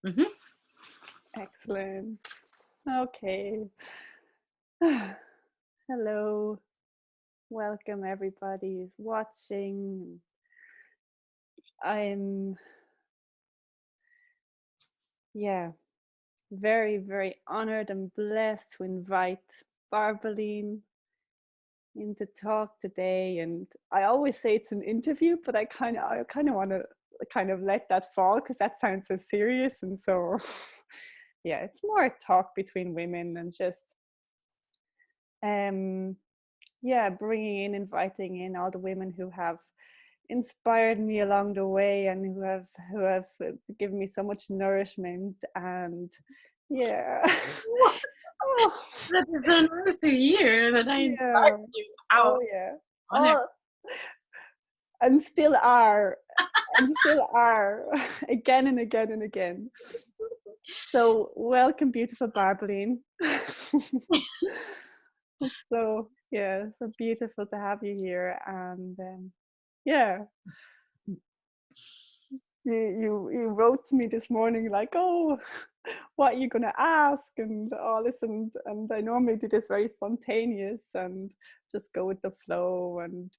Mm-hmm. Excellent. Okay. Hello. Welcome everybody who's watching. I'm very, very honored and blessed to invite Barblin in to talk today. And I always say it's an interview, but I kind of want to kind of let that fall because that sounds so serious. And so yeah, it's more a talk between women and just bringing in, inviting in all the women who have inspired me along the way and who have given me so much nourishment. And Oh, that is so nice to hear that I inspired you. Oh, and still are again and again and again. So welcome, beautiful Barblin. So beautiful to have you here. And you wrote to me this morning like, oh, what are you gonna ask and all this, and I normally do this very spontaneous and just go with the flow and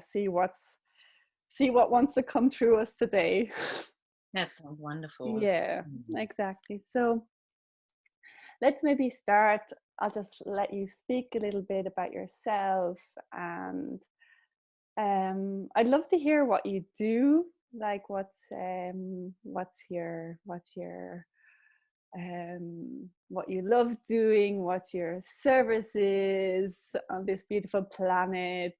see what wants to come through us today. That sounds wonderful. Yeah, exactly. So let's maybe start. I'll just let you speak a little bit about yourself, and I'd love to hear what you do. Like, what's your what you love doing, what your service is on this beautiful planet,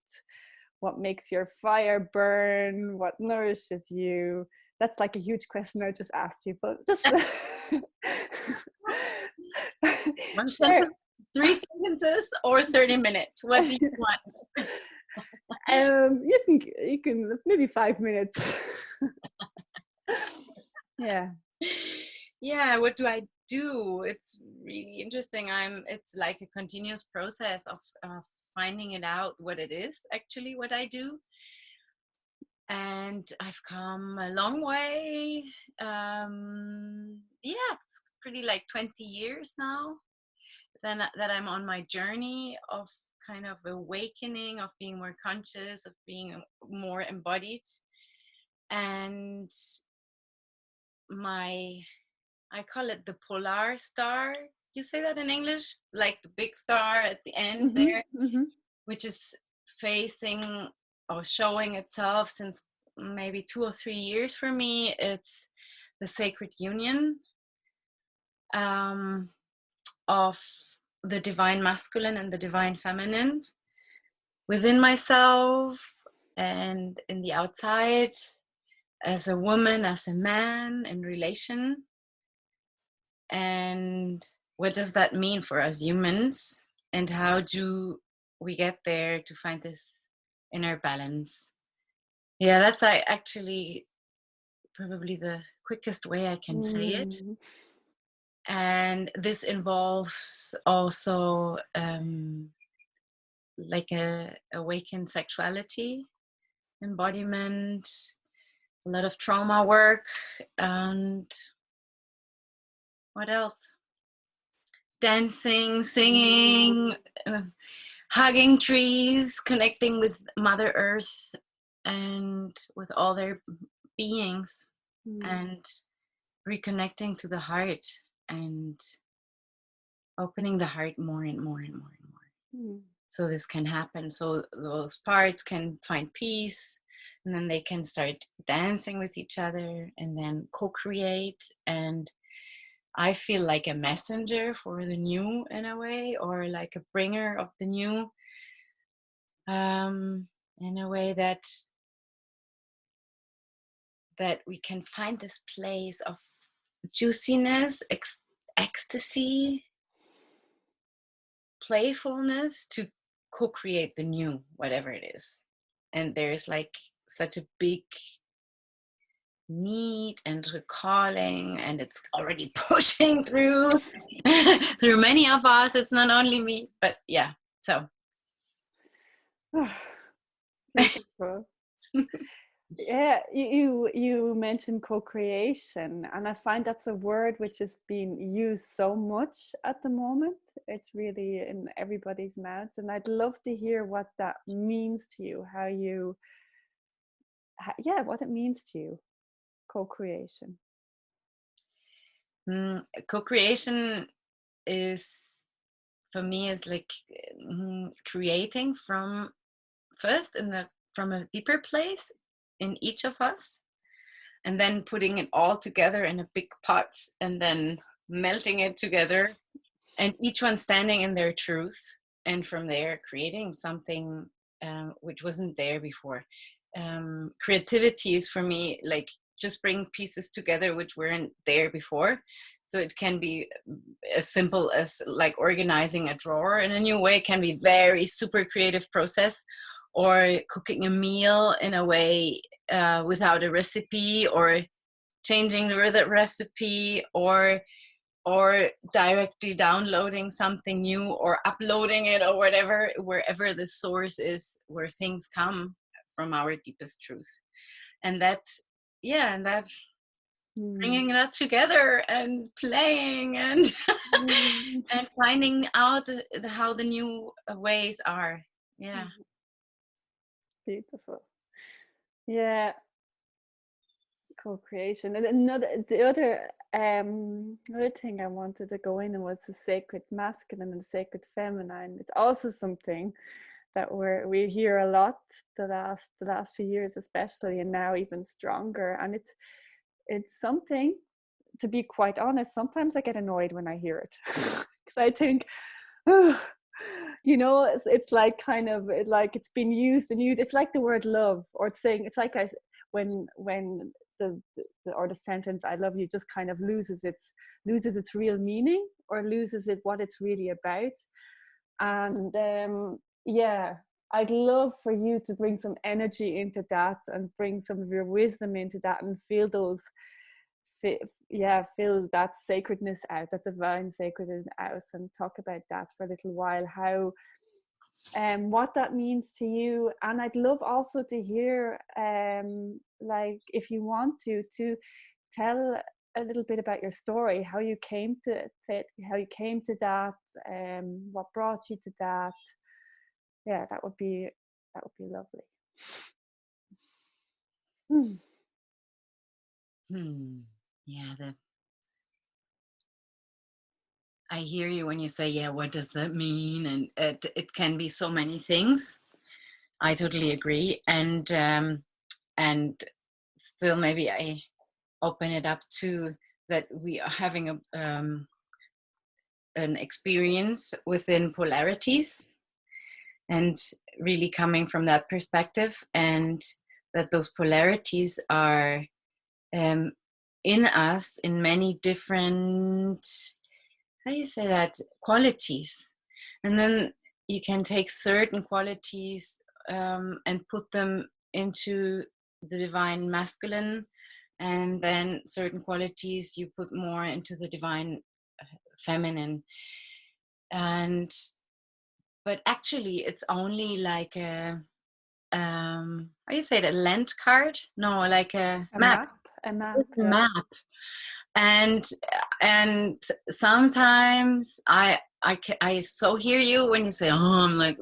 what makes your fire burn, what nourishes you. That's like a huge question I just asked you, but just One sentence, 3 sentences, or 30 minutes? What do you want? You can maybe 5 minutes. Yeah, what do I do? It's really interesting. It's like a continuous process of finding it out what it is actually what I do. And I've come a long way. It's pretty like 20 years now that I'm on my journey of kind of awakening, of being more conscious, of being more embodied. And I call it the polar star. You say that in English? Like the big star at the end there, which is facing or showing itself since maybe 2 or 3 years for me. It's the sacred union of the divine masculine and the divine feminine within myself and in the outside, as a woman, as a man, in relation. And what does that mean for us humans? And how do we get there to find this inner balance? Yeah, that's actually probably the quickest way I can say it. And this involves also like a awakened sexuality, embodiment, a lot of trauma work, and what else? Dancing, singing, hugging trees, connecting with Mother Earth and with all their beings, and reconnecting to the heart and opening the heart more and more and more and more. So this can happen. So those parts can find peace, and then they can start dancing with each other and then co-create. And I feel like a messenger for the new in a way, or like a bringer of the new, in a way that we can find this place of juiciness, ecstasy, playfulness to co-create the new, whatever it is. And there's like such a big need and calling, and it's already pushing through through many of us. It's not only me, but yeah. So beautiful. Yeah, you mentioned co-creation, and I find that's a word which is being used so much at the moment. It's really in everybody's mouths, and I'd love to hear what that means to you, yeah, what it means to you, co-creation. Co-creation is, for me, is like creating from first from a deeper place in each of us, and then putting it all together in a big pot, and then melting it together, and each one standing in their truth, and from there creating something which wasn't there before. Creativity is, for me, like just bring pieces together which weren't there before. So it can be as simple as like organizing a drawer in a new way. It can be very super creative process, or cooking a meal in a way without a recipe, or changing the recipe, or directly downloading something new, or uploading it, or whatever, wherever the source is, where things come from our deepest truth. And that's, yeah, and that bringing that together and playing and and finding out how the new ways are. Yeah. Beautiful. Yeah, co-creation. And the other thing I wanted to go in was the sacred masculine and the sacred feminine. It's also something that we hear a lot the last few years, especially, and now even stronger. And it's something, to be quite honest, sometimes I get annoyed when I hear it, because I think, you know, it's like kind of like it's been used and used. It's like the word love, or it's saying, it's like when the or the sentence "I love you" just kind of loses its real meaning, or loses it what it's really about. And yeah, I'd love for you to bring some energy into that, and bring some of your wisdom into that, and feel that sacredness out, that divine sacredness out, and talk about that for a little while, how what that means to you. And I'd love also to hear, like, if you want to tell a little bit about your story, how you came to that, what brought you to that. Yeah, that would be lovely. Yeah, I hear you when you say, yeah, what does that mean? And it can be so many things. I totally agree. And still, maybe I open it up to that we are having an experience within polarities, and really coming from that perspective, and that those polarities are in us in many different, how do you say that, qualities. And then you can take certain qualities and put them into the divine masculine, and then certain qualities you put more into the divine feminine. And but actually it's only like a how do you say that, lent card, no, like a map. A map, A yeah. map. And sometimes I so hear you when you say, oh, I'm like,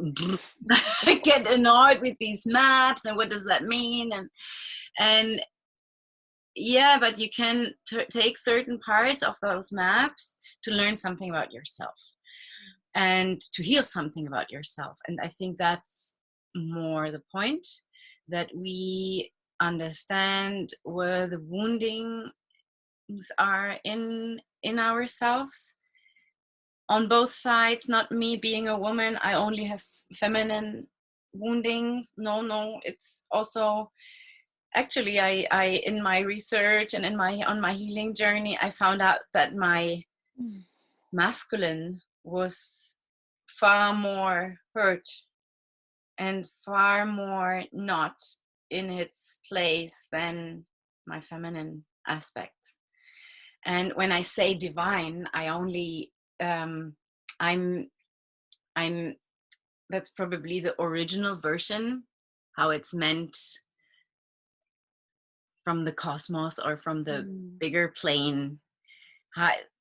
I get annoyed with these maps, and what does that mean? And yeah, but you can take certain parts of those maps to learn something about yourself, and to heal something about yourself. And I think that's more the point, that we understand where the wounding are in ourselves, on both sides. Not me being a woman, I only have feminine woundings. No, it's also, actually, I in my research and on my healing journey, I found out that my masculine was far more hurt and far more not in its place than my feminine aspects. And when I say divine, I only I'm that's probably the original version, how it's meant from the cosmos or from the Mm. bigger plane.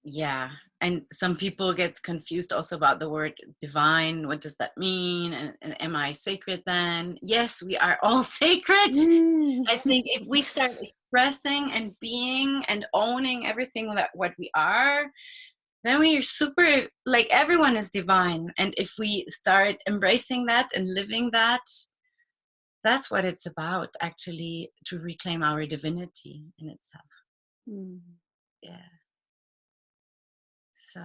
Yeah. And some people get confused also about the word divine. What does that mean? And am I sacred then? Yes, we are all sacred. Mm. I think if we start expressing and being and owning everything that what we are, then we are super, like, everyone is divine. And if we start embracing that and living that, that's what it's about, actually, to reclaim our divinity in itself. Mm. Yeah. So,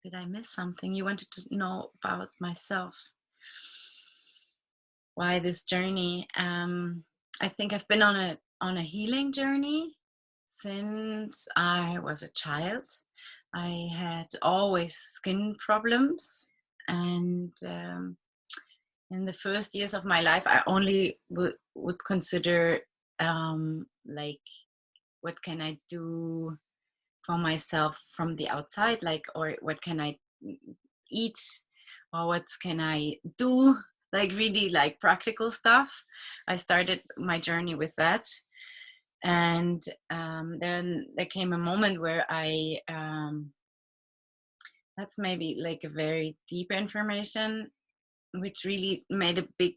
did I miss something you wanted to know about myself? Why this journey? I think I've been on a healing journey since I was a child. I had always skin problems, and in the first years of my life, I only would consider, like, what can I do for myself from the outside, like, or what can I eat, or what can I do, like, really, like, practical stuff. I started my journey with that. And then there came a moment where that's maybe like a very deep information, which really made a big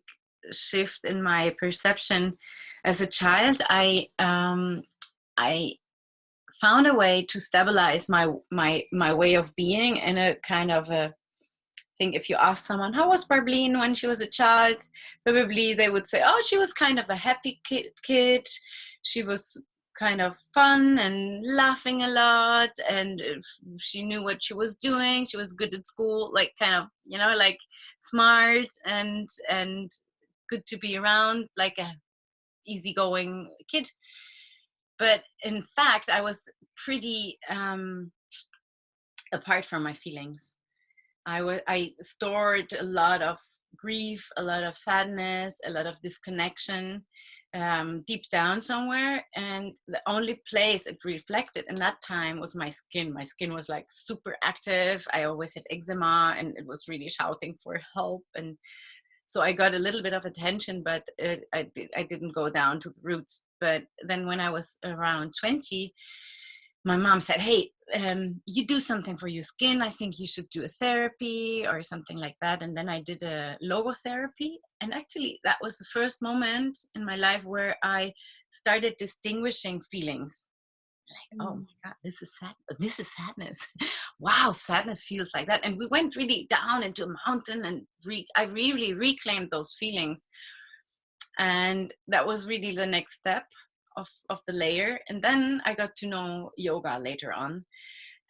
shift in my perception. As a child, I found a way to stabilize my way of being in a kind of a, I think if you ask someone, how was Barblin when she was a child, probably they would say, oh, she was kind of a happy kid. She was kind of fun and laughing a lot, and she knew what she was doing. She was good at school, like, kind of, like, smart and good to be around, like a easygoing kid. But in fact, I was pretty apart from my feelings. I stored a lot of grief, a lot of sadness, a lot of disconnection deep down somewhere. And the only place it reflected in that time was my skin. My skin was like super active. I always had eczema, and it was really shouting for help. And so I got a little bit of attention, but I didn't go down to the roots. But then when I was around 20, my mom said, hey, you do something for your skin. I think you should do a therapy or something like that. And then I did a logotherapy. And actually, that was the first moment in my life where I started distinguishing feelings. Like, oh my God, this is sad. This is sadness. Wow, sadness feels like that. And we went really down into a mountain, and I really reclaimed those feelings. And that was really the next step of the layer. And then I got to know yoga later on.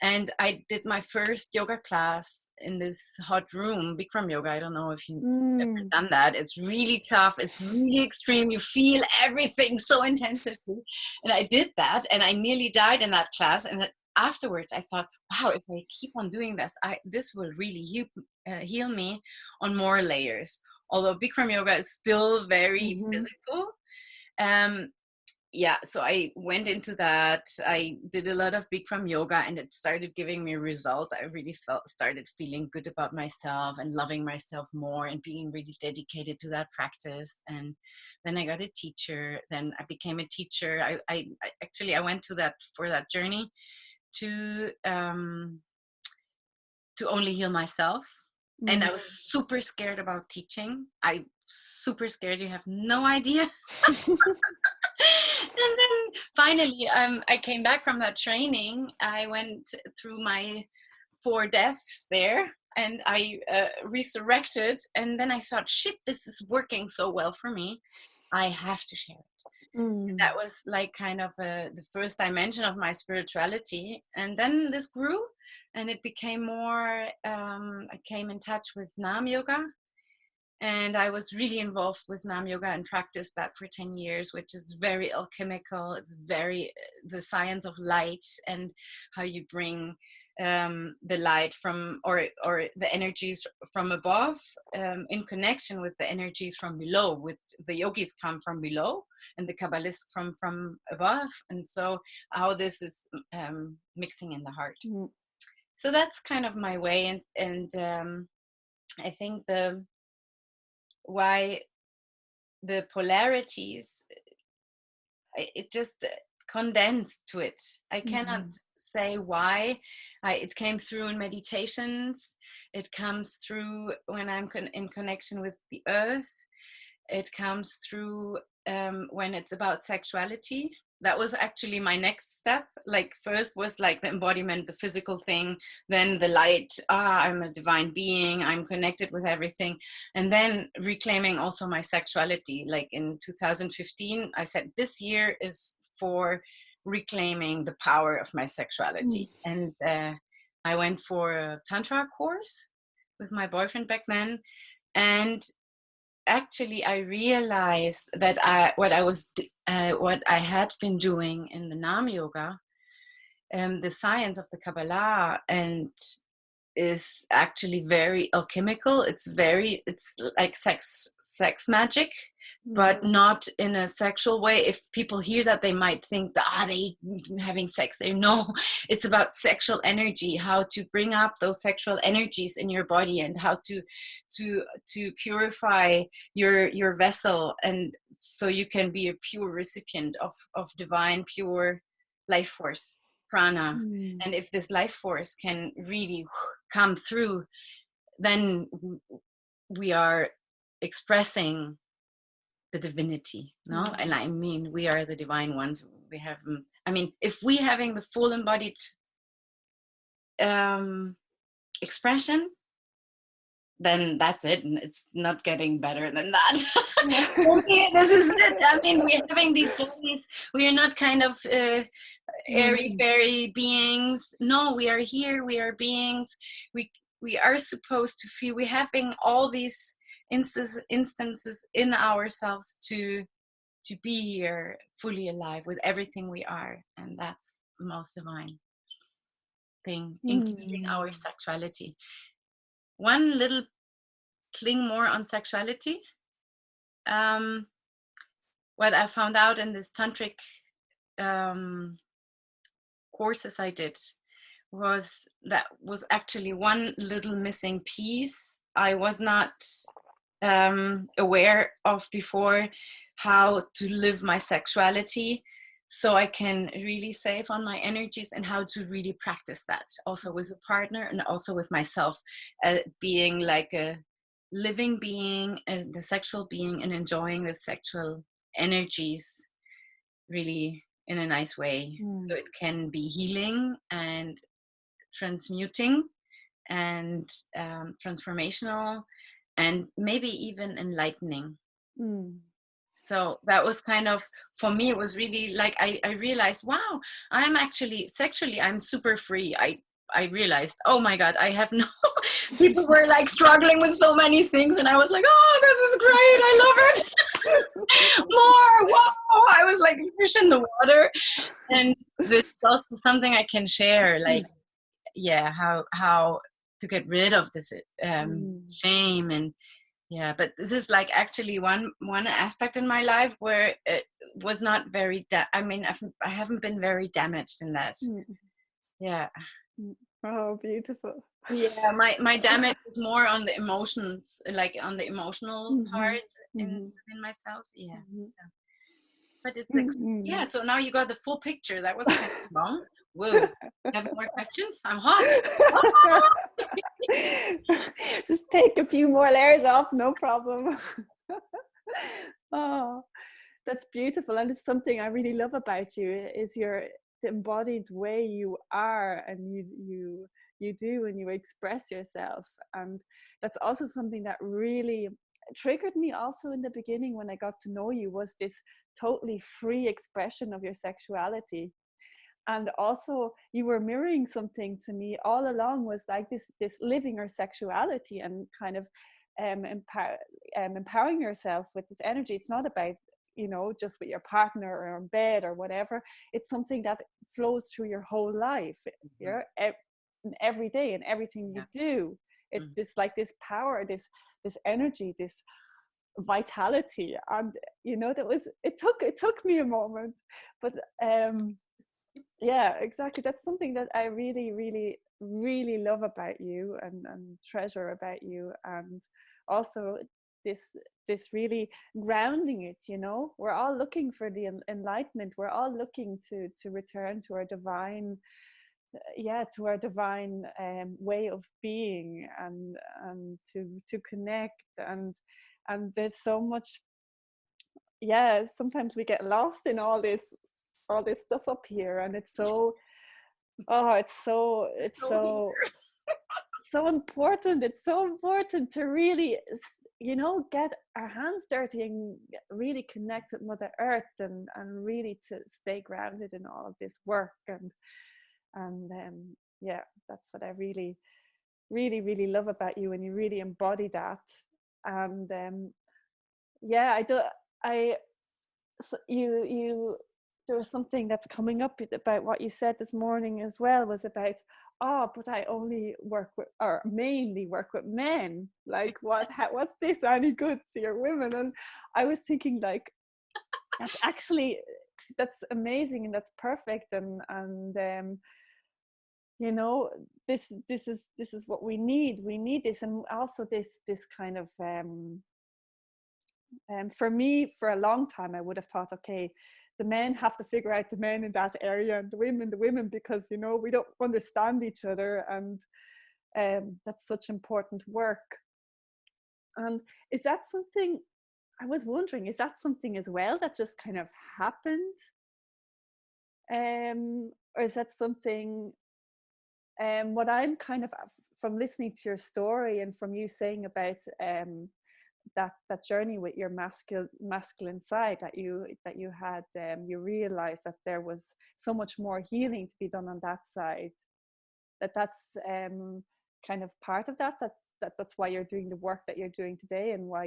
And I did my first yoga class in this hot room, Bikram yoga. I don't know if you've ever done that. It's really tough. It's really extreme. You feel everything so intensively. And I did that, and I nearly died in that class. And afterwards, I thought, wow, if I keep on doing this, this will really heal me on more layers. Although Bikram yoga is still very physical. Yeah, so I went into that. I did a lot of Bikram yoga, and it started giving me results. I really started feeling good about myself and loving myself more and being really dedicated to that practice. And then I got a teacher. Then I became a teacher. I actually went for that journey to only heal myself. And I was super scared about teaching. I'm super scared. You have no idea. And then finally, I came back from that training. I went through my 4 deaths there, and I resurrected. And then I thought, shit, this is working so well for me. I have to share it. That was like kind of the first dimension of my spirituality. And then this grew, and it became more, I came in touch with Nam Yoga. And I was really involved with Nam Yoga and practiced that for 10 years, which is very alchemical. It's very the science of light, and how you bring the light from, or the energies from above in connection with the energies from below. With the yogis come from below, and the Kabbalists from above. And so how this is mixing in the heart. So that's kind of my way. And I think why the polarities it just condensed to it. I cannot say why. It came through in meditations. It comes through when I'm in connection with the earth. It comes through when it's about sexuality. That was actually my next step. Like first was like the embodiment, the physical thing, then the light, I'm a divine being, I'm connected with everything. And then reclaiming also my sexuality. Like in 2015, I said, this year is for reclaiming the power of my sexuality. And I went for a Tantra course with my boyfriend back then. And actually I realized that what I had been doing in the Nam Yoga, the science of the Kabbalah, and is actually very alchemical. It's like sex magic, but not in a sexual way. If people hear that, they might think that they having sex. They know it's about sexual energy, how to bring up those sexual energies in your body, and how to purify your vessel, and so you can be a pure recipient of divine pure life force, prana. And if this life force can really come through, then we are expressing the divinity, no? And I mean, we are the divine ones. We have, I mean, if we having the full embodied expression, then that's it, and it's not getting better than that. This is it. I mean, we're having these bodies. We are not kind of airy fairy beings. No, we are here. We are beings. We are supposed to feel. We're having all these instances in ourselves to be here, fully alive with everything we are, and that's the most divine thing, including our sexuality. One little thing more on sexuality. What I found out in this tantric courses I did was actually one little missing piece I was not aware of before, how to live my sexuality so I can really save on my energies, and how to really practice that also with a partner and also with myself, being like a living being, the sexual being, and enjoying the sexual energies really in a nice way. So it can be healing and transmuting and transformational, and maybe even enlightening. So that was kind of, for me, it was really like, I realized, wow, I'm actually sexually, I'm super free. I realized, oh my God, I have no, people were like struggling with so many things, and I was like, oh, this is great, I love it. More, wow, I was like fish in the water. And this is also something I can share, like, yeah, how to get rid of this shame. And yeah, but this is like actually one aspect in my life where it was not very I mean, I haven't been very damaged in that. Yeah. Oh, beautiful. Yeah, my damage is more on the emotions, like on the emotional parts in myself. Yeah. So, but it's like, yeah, so now you got the full picture. That was kind of long. Whoa. Have more questions? I'm hot. Just take a few more layers off, no problem. Oh, that's beautiful. And it's something I really love about you, is the embodied way you are, and you do, and you express yourself. And that's also something that really triggered me also in the beginning when I got to know you, was this totally free expression of your sexuality. And also you were mirroring something to me all along, was like this living your sexuality and kind of empowering yourself with this energy. It's not about, just with your partner or in bed or whatever. It's something that flows through your whole life, every day, and everything you do. It's this power, this energy, this vitality. And it took me a moment, but yeah, exactly. That's something that I really, really, really love about you, and treasure about you. And also this really grounding it, you know. We're all looking for the enlightenment. We're all looking to return to our divine, to our divine way of being, and to connect, and there's so much. Sometimes we get lost in all this stuff up here, and it's so so important. It's so important to really, you know, get our hands dirty and really connect with Mother Earth, and really to stay grounded in all of this work, and that's what I really really love about you, and you really embody that. And you there was something that's coming up about what you said this morning as well, was about, but I only work with, or mainly work with men. Like, what's this any good to your women? And I was thinking, like, that's amazing, and that's perfect, and you know, this is what we need. We need this, and also this kind of for me, for a long time, I would have thought, okay, the men have to figure out the men in that area, and the women, because, you know, we don't understand each other, and that's such important work. And is that something, I was wondering, is that something as well that just kind of happened? Or is that something, what I'm kind of, from listening to your story and from you saying about that journey with your masculine side that you had, you realized that there was so much more healing to be done on that side, that's kind of part of that's why you're doing the work that you're doing today, and why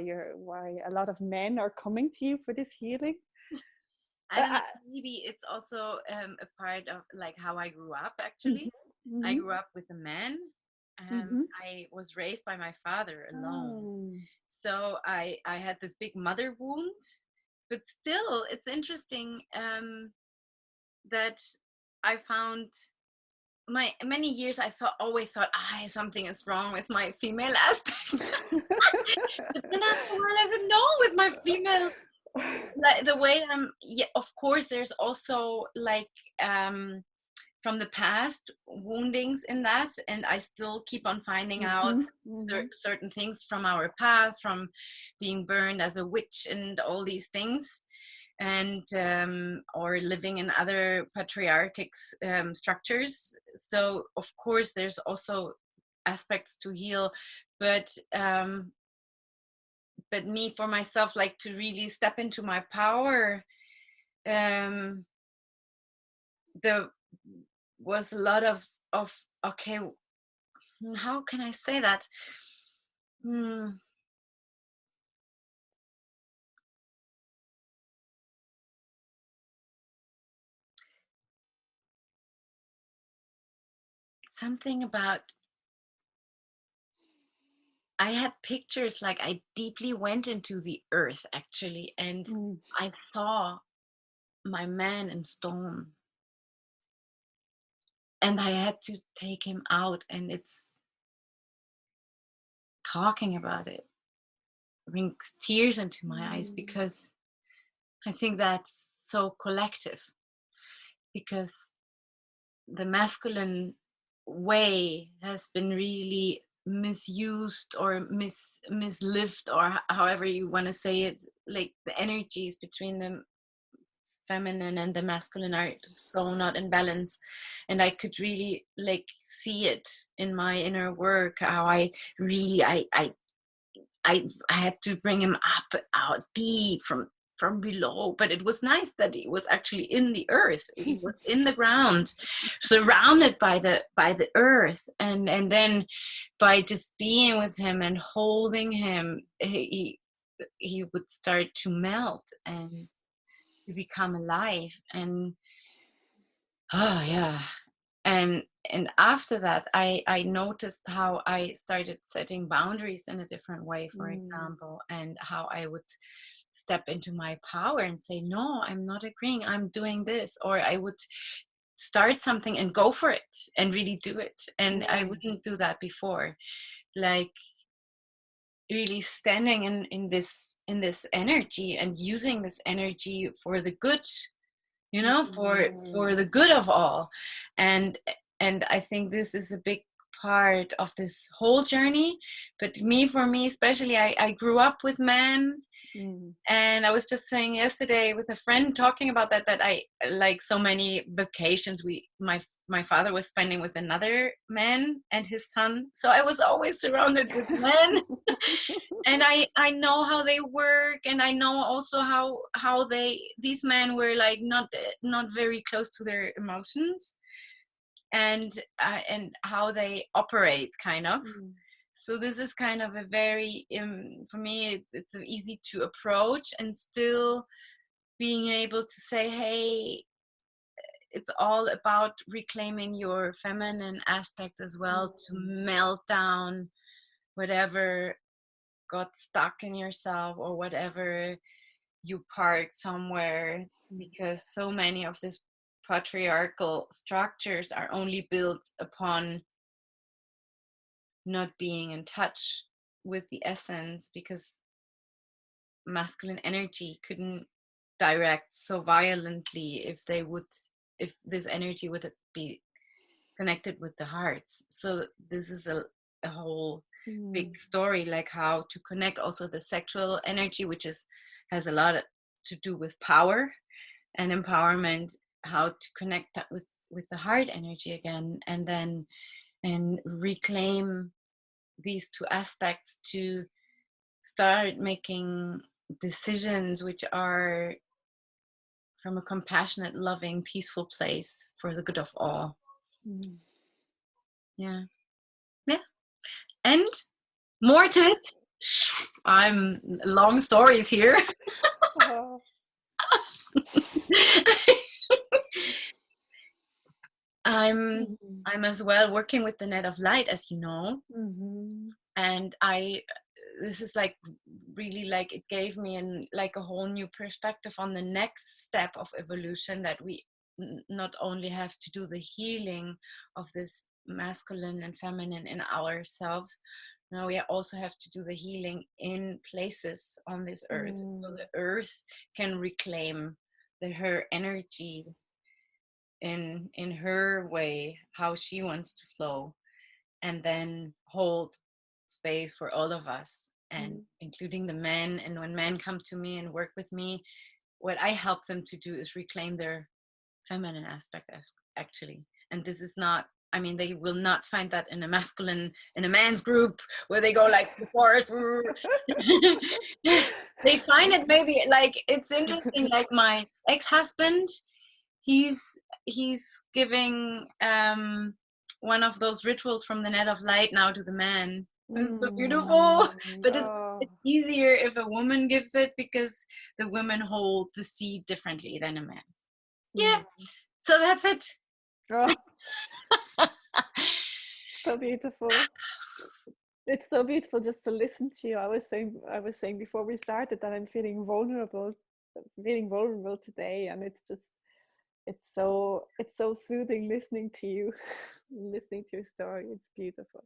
a lot of men are coming to you for this healing. I don't know, maybe it's also a part of like how I grew up, actually. Mm-hmm. I grew up with a man. I was raised by my father alone. So I had this big mother wound, but still it's interesting that I found many years I always thought something is wrong with my female aspect. But then after a while I said, no, with my female, like the way of course there's also like from the past woundings in that, and I still keep on finding out certain things from our past, from being burned as a witch and all these things, and or living in other patriarchic structures. So of course there's also aspects to heal, but me, for myself, like to really step into my power, there was a lot of okay, how can I say that? Something about, I had pictures, like I deeply went into the earth, actually, and I saw my man in stone, and I had to take him out, and it's talking about it brings tears into my eyes, because I think that's so collective, because the masculine way has been really misused or mislived, or however you want to say it. Like the energies between the feminine and the masculine are so not in balance, and I could really like see it in my inner work, how I really I had to bring him up out deep from below. But it was nice that he was actually in the earth. He was in the ground, surrounded by the earth, and then by just being with him and holding him, he would start to melt and to become alive. And and after that, I noticed how I started setting boundaries in a different way, for example, and how I would step into my power and say, no, I'm not agreeing, I'm doing this. Or I would start something and go for it and really do it. And I wouldn't do that before. Like, really standing in this energy and using this energy for the good, you know, for the good of all. And I think this is a big part of this whole journey. But for me especially, I grew up with men. And I was just saying yesterday with a friend talking about that I, like so many vacations my father was spending with another man and his son, so I was always surrounded with men. And I know how they work, and I know also how these men were like not very close to their emotions, and how they operate kind of. So this is kind of a very, for me, it's easy to approach, and still being able to say, hey, it's all about reclaiming your feminine aspect as well, to melt down whatever got stuck in yourself or whatever you parked somewhere, because so many of these patriarchal structures are only built upon not being in touch with the essence, because masculine energy couldn't direct so violently if this energy would be connected with the hearts. So this is a whole big story, like how to connect also the sexual energy, which has a lot to do with power and empowerment, how to connect that with the heart energy again, and reclaim these two aspects to start making decisions which are from a compassionate, loving, peaceful place for the good of all. Yeah. And more to it. I'm long stories here. I'm as well working with the net of light, as you know. And this is like really, like, it gave me like a whole new perspective on the next step of evolution, that we not only have to do the healing of this masculine and feminine in ourselves, now we also have to do the healing in places on this earth, so the earth can reclaim her energy in her way, how she wants to flow, and then hold space for all of us, and including the men. And when men come to me and work with me, what I help them to do is reclaim their feminine aspect, actually. And this is not, I mean, they will not find that in a man's group where they go like the forest. They find it maybe, like, it's interesting, like my ex-husband, he's giving one of those rituals from the net of light now to the man. It's so beautiful. But it's easier if a woman gives it, because the women hold the seed differently than a man. Yeah. So that's it. So beautiful. It's so beautiful just to listen to you. I was saying before we started that I'm feeling vulnerable today, and it's so soothing listening to you, listening to your story. It's beautiful.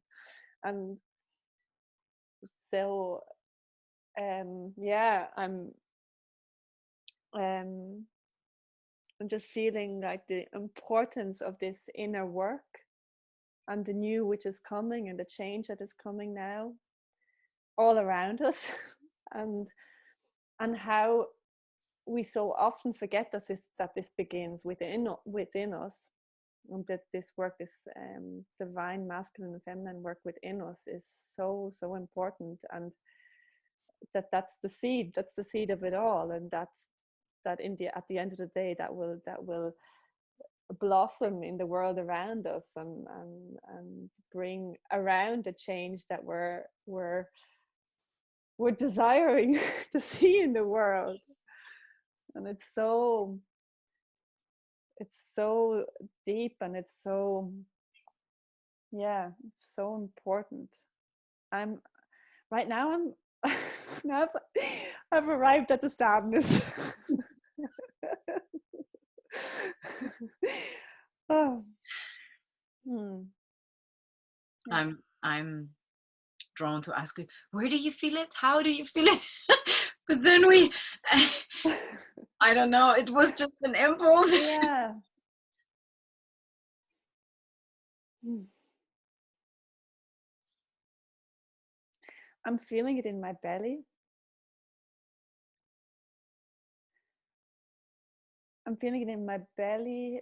And so yeah, I'm just feeling like the importance of this inner work and the new which is coming, and the change that is coming now all around us, and how we so often forget that this begins within us, and that this work, this divine masculine and feminine work within us, is so important, and that's the seed of it all, and that at the end of the day that will blossom in the world around us, and bring around the change that we're desiring to see in the world. And it's so deep, and it's so important. Now I've arrived at the sadness. I'm drawn to ask you, where do you feel it? How do you feel it? But then I don't know, it was just an impulse. Yeah. I'm feeling it in my belly. I'm feeling it in my belly.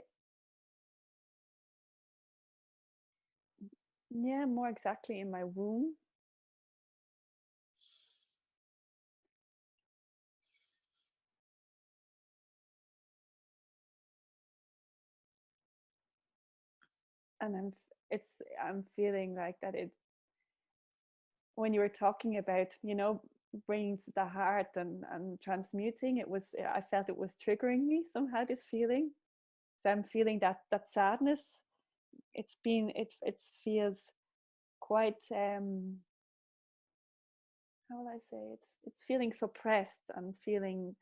Yeah, more exactly in my womb. And I'm feeling like that it, when you were talking about, bringing to the heart and transmuting, I felt it was triggering me somehow, this feeling. So I'm feeling that sadness. It feels quite, how will I say it? It's feeling suppressed and feeling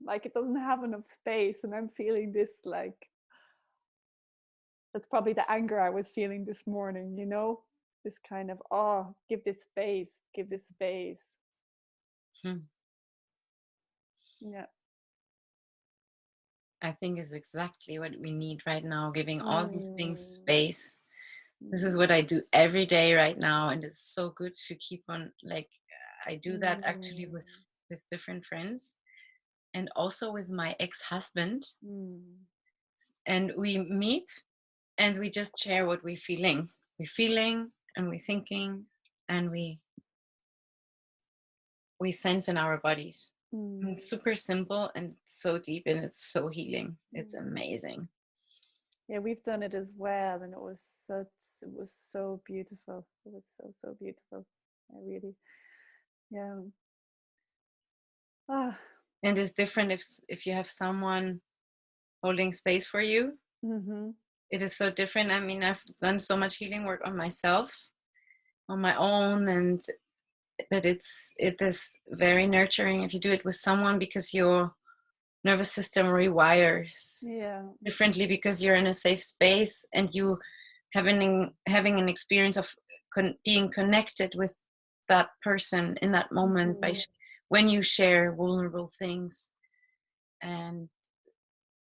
like it doesn't have enough space. And I'm feeling this, like, that's probably the anger I was feeling this morning, this kind of, oh, give this space. Yeah. I think is exactly what we need right now, giving all these things space. This is what I do every day right now, and it's so good to keep on, like, I do that actually with different friends, and also with my ex-husband. And we meet and we just share what we're feeling and we're thinking, and we sense in our bodies. And it's super simple and so deep, and it's so healing. It's amazing. Yeah, we've done it as well, and it was so beautiful. It was so beautiful. I really, yeah. And it's different if you have someone holding space for you. It is so different. I mean, I've done so much healing work on myself, on my own, but it is very nurturing if you do it with someone, because your nervous system rewires differently, because you're in a safe space and you having an experience of being connected with that person in that moment when you share vulnerable things. And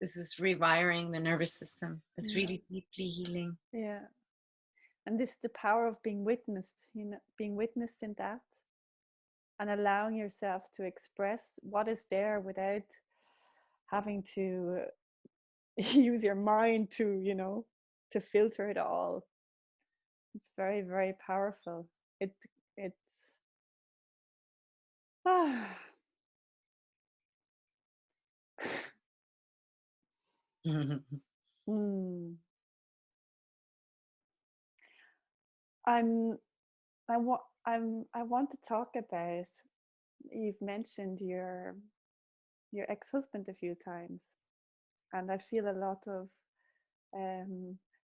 this is rewiring the nervous system. It's really deeply healing. Yeah. And this is the power of being witnessed, being witnessed in that, and allowing yourself to express what is there without having to use your mind to, to filter it all. It's very, very powerful. It's I want to talk about, you've mentioned your ex-husband a few times, and I feel a lot of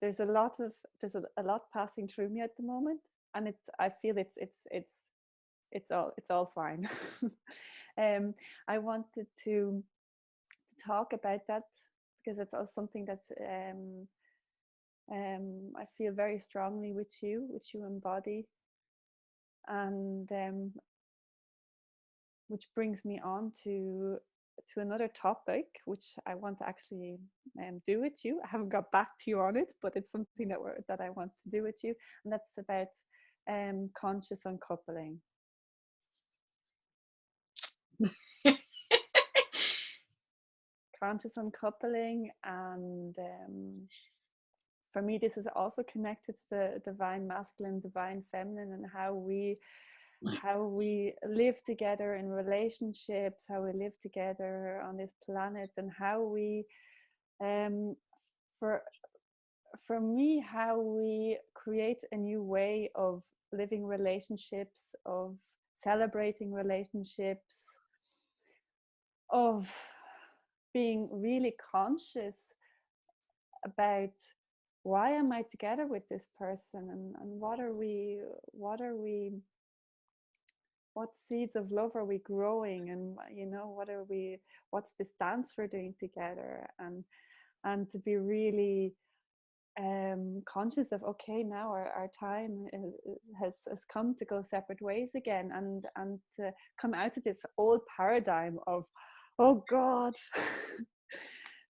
there's a lot passing through me at the moment, and I feel it's all fine. I wanted to talk about that because it's also something that's I feel very strongly which you embody, and which brings me on to another topic which I want to actually do with you. I haven't got back to you on it, but it's something that I want to do with you, and that's about conscious uncoupling. Conscious uncoupling, and for me this is also connected to the divine masculine, divine feminine, and how we live together in relationships, how we live together on this planet, and how we for me, how we create a new way of living relationships, of celebrating relationships, of being really conscious about why am I together with this person, and what seeds of love are we growing, and what's this dance we're doing together, and to be really conscious of, okay, now our time has come to go separate ways again, and to come out of this old paradigm of, oh God,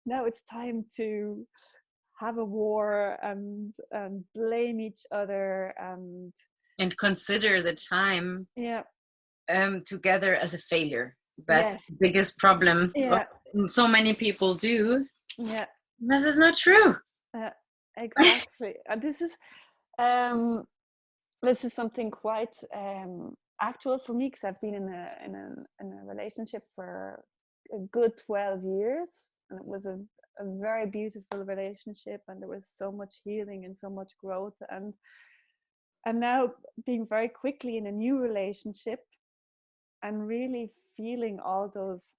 now it's time to have a war and blame each other and consider the time together as a failure. That's the biggest problem. So many people do. This is not true. Exactly. And this is something quite actual for me, because I've been in a relationship for a good 12 years, and it was a very beautiful relationship, and there was so much healing and so much growth, and now being very quickly in a new relationship and really feeling all those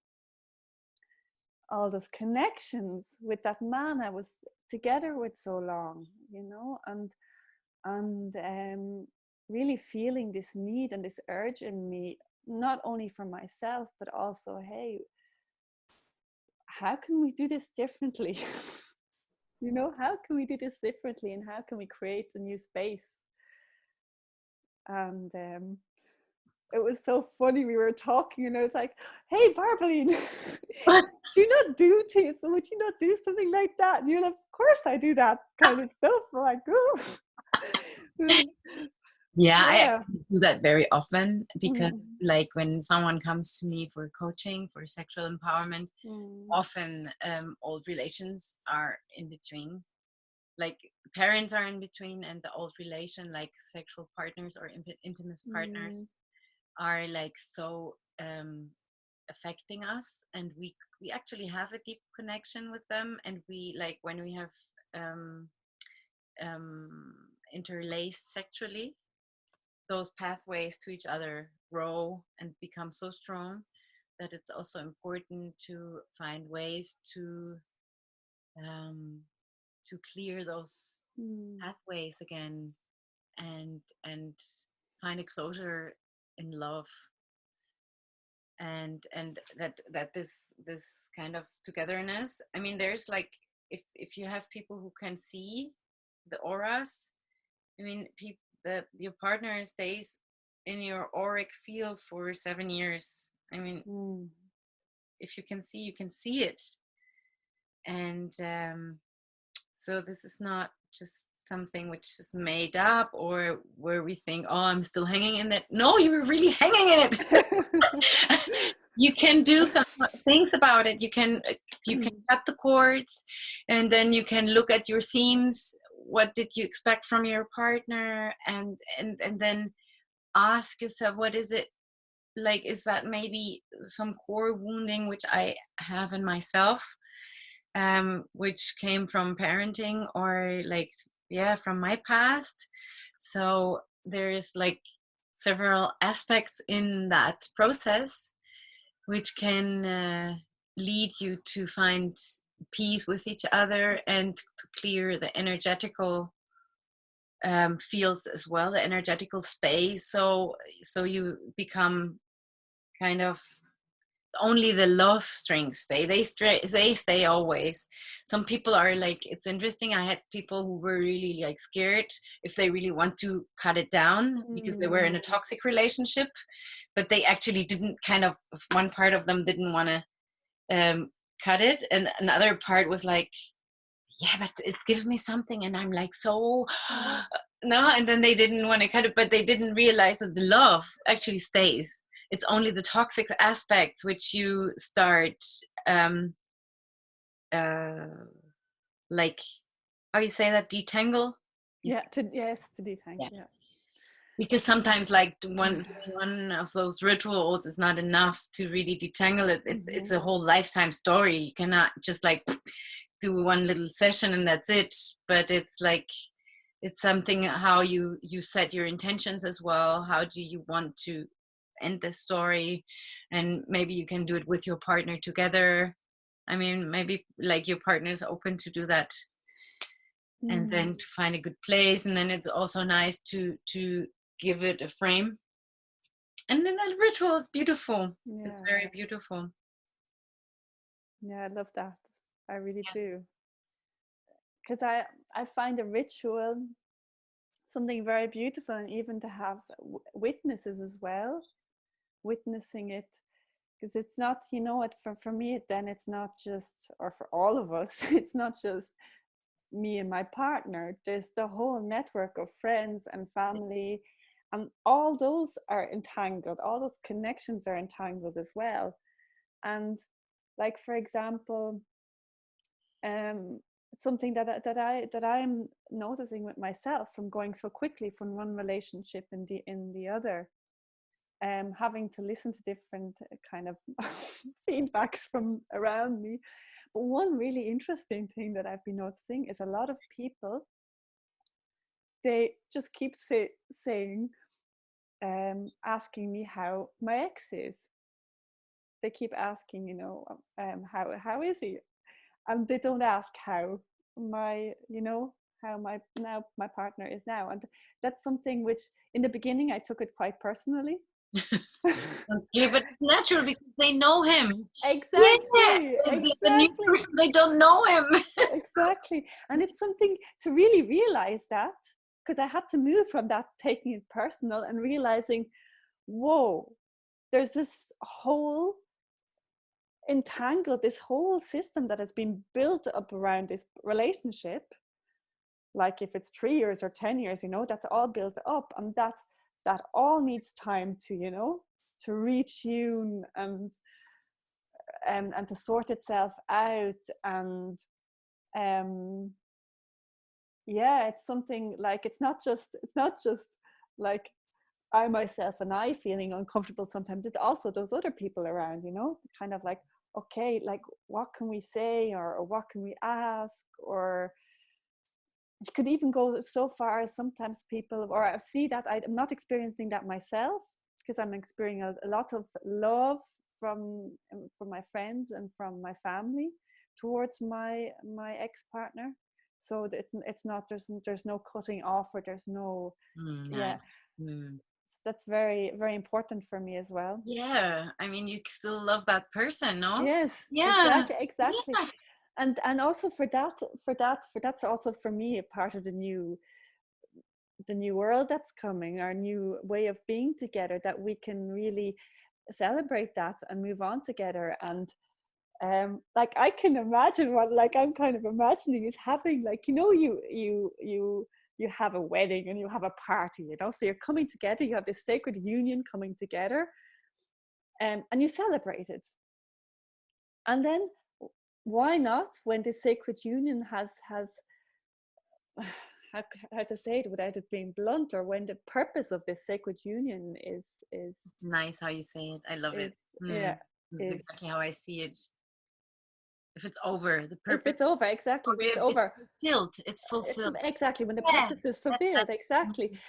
connections with that man I was together with so long, you know, and really feeling this need and this urge in me, not only for myself, but also, hey, how can we do this differently? You know, how can we do this differently, and how can we create a new space? And it was so funny, we were talking and I was like, hey Barblin, do you not do things? Would you not do something like that? And you're like, of course I do that kind of stuff. I'm like, oh. I do that very often, because like when someone comes to me for coaching for sexual empowerment, often old relations are in between, like parents are in between, and the old relation, like sexual partners or intimate partners, are like so affecting us, and we actually have a deep connection with them, and we, like, when we have interlaced sexually, those pathways to each other grow and become so strong that it's also important to find ways to clear those pathways again, and find a closure in love, and that this kind of togetherness. I mean, there's like, if you have people who can see the auras, I mean, your partner stays in your auric field for 7 years. I mean, if you can see, you can see it. And so this is not just something which is made up, or where we think, oh, I'm still hanging in it. No, you were really hanging in it. You can do some things about it. You can cut the cords, and then you can look at your themes. What did you expect from your partner? And then ask yourself, what is it? Like, is that maybe some core wounding which I have in myself, which came from parenting, or like, from my past? So there's like several aspects in that process which can lead you to find peace with each other, and to clear the energetical fields as well, the energetical space. So you become kind of, only the love strings stay. They stay always. Some people are like, it's interesting, I had people who were really like scared if they really want to cut it down, because they were in a toxic relationship, but they actually didn't, kind of, one part of them didn't want to cut it, and another part was like, yeah, but it gives me something, and I'm like, so no, and then they didn't want to cut it, but they didn't realize that the love actually stays. It's only the toxic aspects which you start like, how you say that, detangle? To detangle. Yeah. Because sometimes, like, one of those rituals is not enough to really detangle it. It's a whole lifetime story. You cannot just like do one little session and that's it. But it's like, it's something, how you set your intentions as well. How do you want to end the story? And maybe you can do it with your partner together. I mean, maybe like your partner is open to do that, and then to find a good place. And then it's also nice to give it a frame. And then that ritual is beautiful. It's very beautiful. Yeah, I love that. I really do. because I find a ritual something very beautiful, and even to have witnesses as well, witnessing it, because it's not, you know what, for me then it's not just, or for all of us, it's not just me and my partner. There's the whole network of friends and family, and all those are entangled, all those connections are entangled as well. And like, for example, something that I'm noticing with myself from going so quickly from one relationship in the other, having to listen to different kind of feedbacks from around me. But one really interesting thing that I've been noticing is a lot of people, they just keep saying, asking me how my ex is. They keep asking, you know, how is he? And they don't ask how my, you know, how my partner is now. And that's something which in the beginning I took it quite personally. Yeah, but it's natural because they know him. Exactly. The new person, they don't know him. Exactly. And it's something to really realize that, because I had to move from that taking it personal and realizing, whoa, there's this whole entangled, this whole system that has been built up around this relationship. Like if it's 3 years or 10 years, you know, that's all built up, and that all needs time to, you know, to retune and to sort itself out. And yeah, it's something like, it's not just like I myself and I feeling uncomfortable sometimes. It's also those other people around, you know, kind of like, okay, like what can we say, or what can we ask? Or you could even go so far as sometimes people, or I see that I'm not experiencing that myself, because I'm experiencing a lot of love from my friends and from my family towards my ex-partner. So it's not, there's no cutting off, or there's no that's very, very important for me as well. Yeah, I mean, you still love that person, no? Yes, Yeah, exactly. yeah. And also for that's also for me a part of the new world that's coming, our new way of being together, that we can really celebrate that and move on together. And like I can imagine what, like I'm kind of imagining is having, like, you know, you have a wedding and you have a party, you know, so you're coming together, you have this sacred union coming together, and you celebrate it. And then why not, when the sacred union has how to say it without it being blunt, or when the purpose of this sacred union is Nice how you say it. I love it. yeah, That's exactly how I see it. If it's over, the purpose. If it's over, exactly. If it's over, it's fulfilled. Exactly, when the purpose is fulfilled, exactly.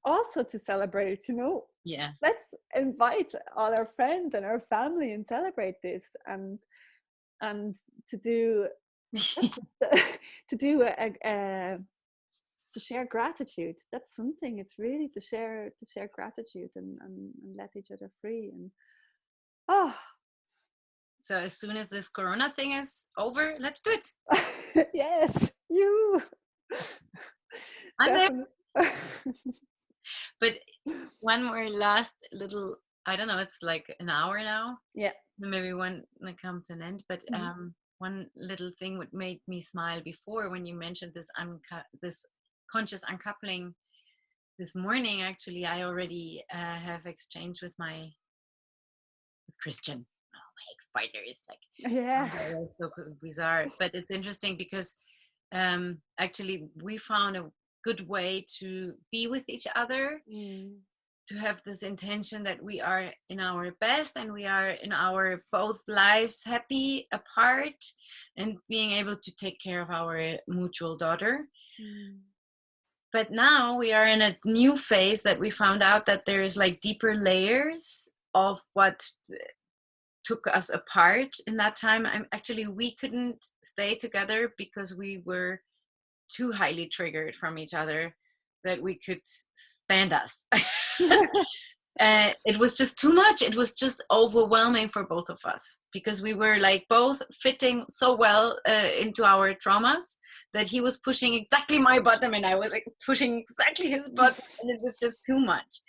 Also to celebrate, you know. Yeah. Let's invite all our friends and our family and celebrate this, and to do to do to share gratitude. That's something. It's really to share gratitude and let each other free. And so as soon as this Corona thing is over, let's do it. Yes, you. I'm there. But one more last little, I don't know, it's like an hour now. Yeah. Maybe when it comes to an end. But one little thing what made me smile before, when you mentioned this this conscious uncoupling this morning, actually, I already have exchanged with Christian. Oh, my ex-partner is like, yeah, so bizarre. But it's interesting because actually we found a good way to be with each other, to have this intention that we are in our best and we are in our both lives happy apart, and being able to take care of our mutual daughter. But now we are in a new phase that we found out that there is like deeper layers of what took us apart in that time. We couldn't stay together because we were too highly triggered from each other that we could stand us. it was just too much. It was just overwhelming for both of us, because we were like both fitting so well into our traumas, that he was pushing exactly my bottom and I was like pushing exactly his bottom, and it was just too much.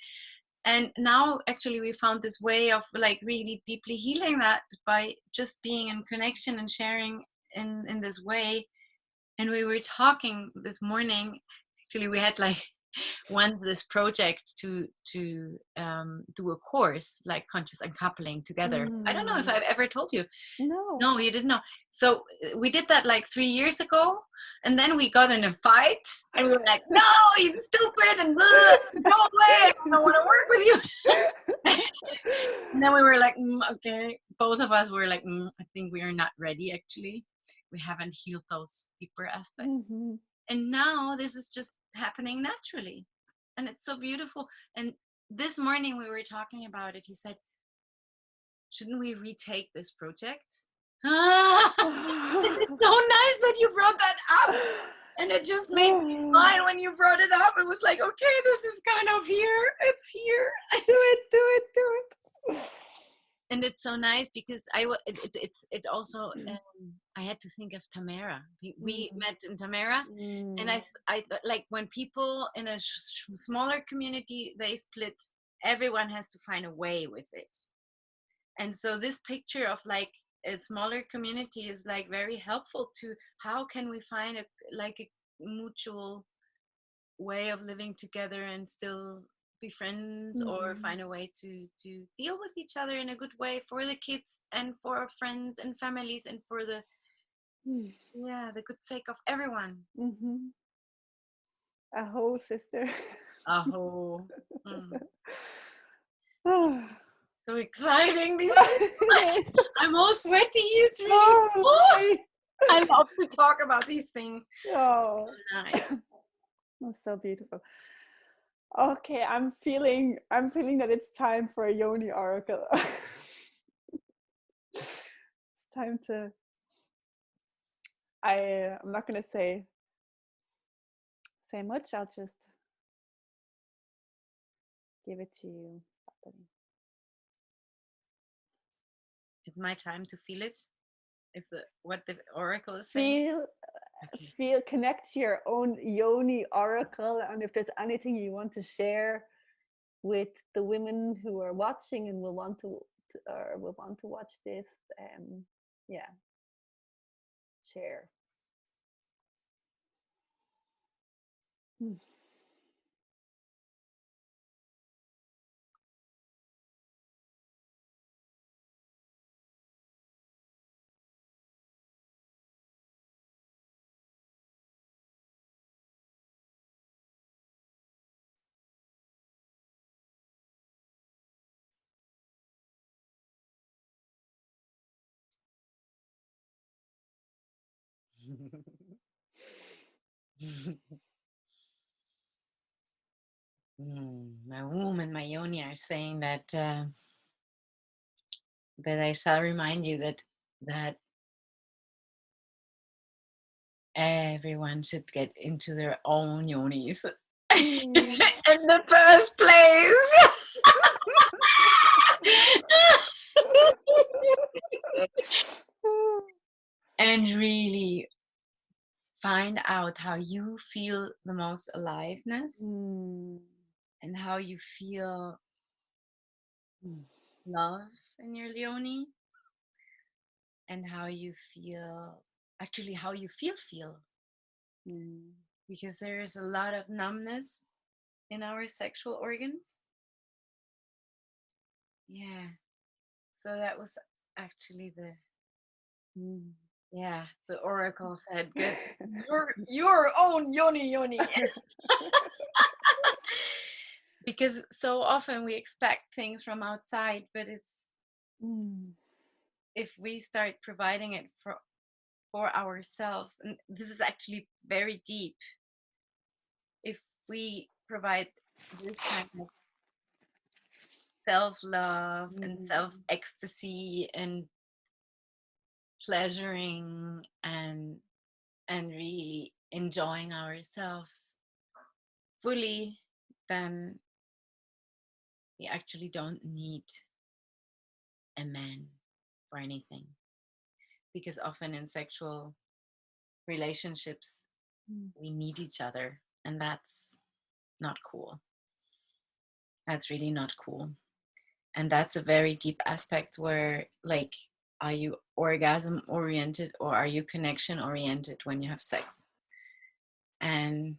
And now actually we found this way of like really deeply healing that by just being in connection and sharing in this way. And we were talking this morning, actually we had like this project to do a course like conscious uncoupling together. I don't know if I've ever told you. No, you didn't know. So we did that like 3 years ago, and then we got in a fight and we were like, no, he's stupid and blah, go away, I don't want to work with you. And then we were like, okay, both of us were like, I think we are not ready. Actually, we haven't healed those deeper aspects. And now this is just happening naturally, and it's so beautiful. And this morning we were talking about it. He said, shouldn't we retake this project? It's so nice that you brought that up, and it just made me smile when you brought it up. It was like, okay, this is kind of here, it's here. Do it. And it's so nice because it also I had to think of Tamara. We met in Tamara, and I like when people in a smaller community, they split, everyone has to find a way with it. And so this picture of like a smaller community is like very helpful to how can we find a mutual way of living together and still be friends, or find a way to deal with each other in a good way for the kids and for our friends and families and for the the good sake of everyone. Aho, sister. Aho. So exciting. I'm all sweaty. It's really I love to talk about these things. Oh, nice. That's so beautiful. Okay, I'm feeling that it's time for a Yoni oracle. It's time to. I'm not gonna say much. I'll just give it to you. It's my time to feel it. If what the oracle is saying. Feel, connect to your own Yoni oracle, and if there's anything you want to share with the women who are watching and will want to watch this, share. My womb and my yoni are saying that that I shall remind you that everyone should get into their own yonis in the first place. And really find out how you feel the most aliveness and how you feel love in your yoni, and how you feel because there is a lot of numbness in our sexual organs. So that was actually the oracle said, get your own yoni. Because so often we expect things from outside, but it's if we start providing it for ourselves, and this is actually very deep, if we provide this kind of self-love and self-ecstasy and pleasuring and really enjoying ourselves fully, then we actually don't need a man for anything, because often in sexual relationships we need each other, and that's not cool. That's really not cool. And that's a very deep aspect where, like, are you orgasm oriented or are you connection oriented when you have sex? And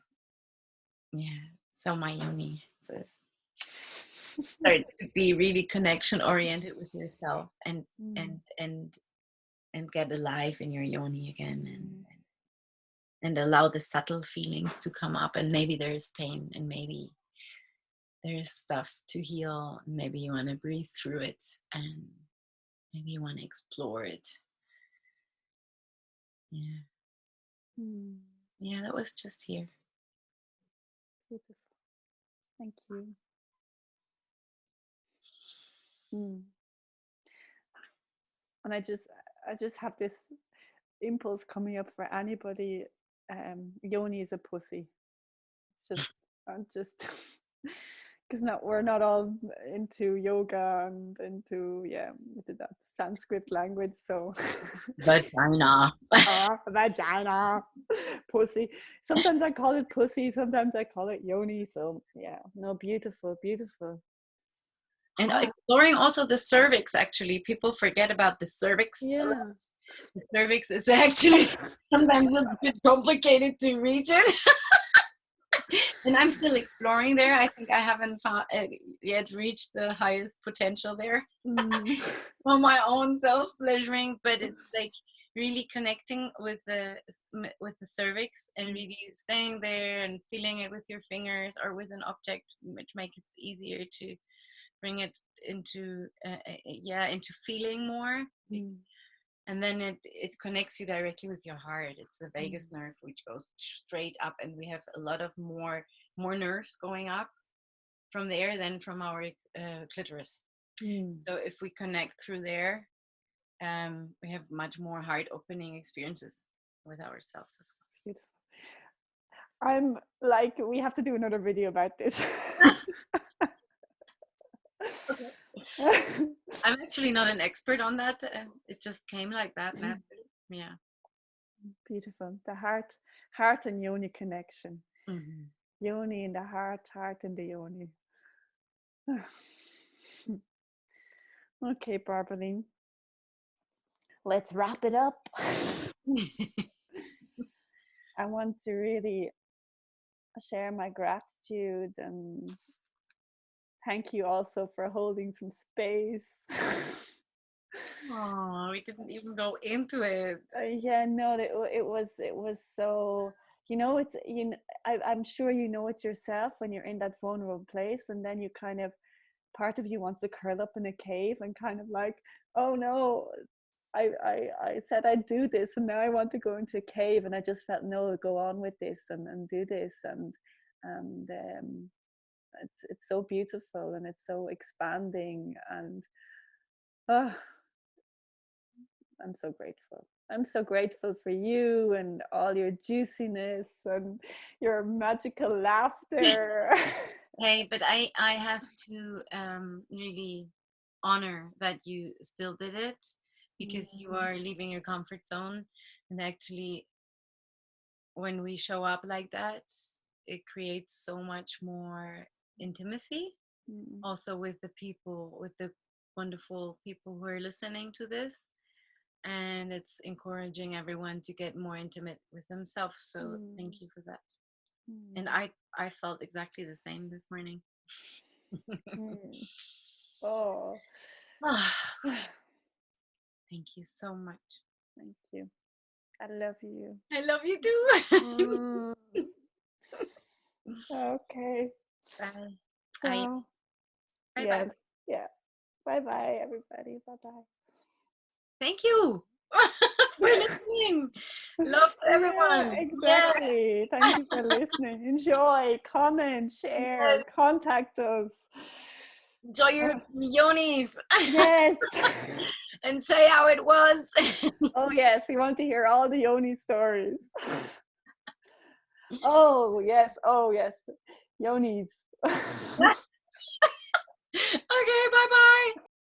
yeah, so my Yoni says start to be really connection oriented with yourself, and get alive in your Yoni again, and allow the subtle feelings to come up. And maybe there's pain, and maybe there's stuff to heal. Maybe you want to breathe through it, and maybe you want to explore it. Yeah, that was just here. Beautiful. Thank you. And I just have this impulse coming up for anybody. Yoni is a pussy. It's just because we're not all into yoga and into that Sanskrit language. So vagina, vagina, pussy. Sometimes I call it pussy. Sometimes I call it Yoni. So yeah, no, beautiful, beautiful. And exploring also the cervix. Actually, people forget about the cervix. Yeah. The cervix is actually sometimes it's a bit complicated to reach it. And I'm still exploring there. I think I haven't yet reached the highest potential there for my own self-pleasuring, but it's like really connecting with the cervix and really staying there and feeling it with your fingers or with an object, which makes it easier to bring it into feeling more. And then it connects you directly with your heart. It's the vagus nerve, which goes straight up, and we have a lot of more nerves going up from there than from our clitoris. So if we connect through there, we have much more heart opening experiences with ourselves as well. Beautiful. I'm like, we have to do another video about this. Okay. I'm actually not an expert on that. It just came like that naturally. Yeah. Beautiful. The heart and Yoni connection. Yoni in the heart in the Yoni. Okay, Barblin. Let's wrap it up. I want to really share my gratitude and thank you also for holding some space. Oh, we didn't even go into it. Yeah, no, it was so, it's, I'm sure you know it yourself when you're in that vulnerable place, and then you kind of, part of you wants to curl up in a cave and kind of like, oh no, I said I'd do this and now I want to go into a cave, and I just felt, no, go on with this and do this, and it's so beautiful and it's so expanding, and I'm so grateful. I'm so grateful for you and all your juiciness and your magical laughter. Hey, but I have to really honor that you still did it, because you are leaving your comfort zone, and actually when we show up like that, it creates so much more intimacy also with the people, with the wonderful people who are listening to this, and it's encouraging everyone to get more intimate with themselves. So thank you for that. And I felt exactly the same this morning. Oh. Thank you so much. Thank you. I love you. I love you too. Okay. Bye. So, Bye. Yeah. Bye-bye, everybody. Bye-bye. Thank you for listening. Love to everyone. Yeah, exactly. Yeah. Thank you for listening. Enjoy, comment, share, contact us. Enjoy your yonis. Yes. And say how it was. Oh, yes. We want to hear all the Yoni stories. Oh, yes. Oh, yes. Yonis.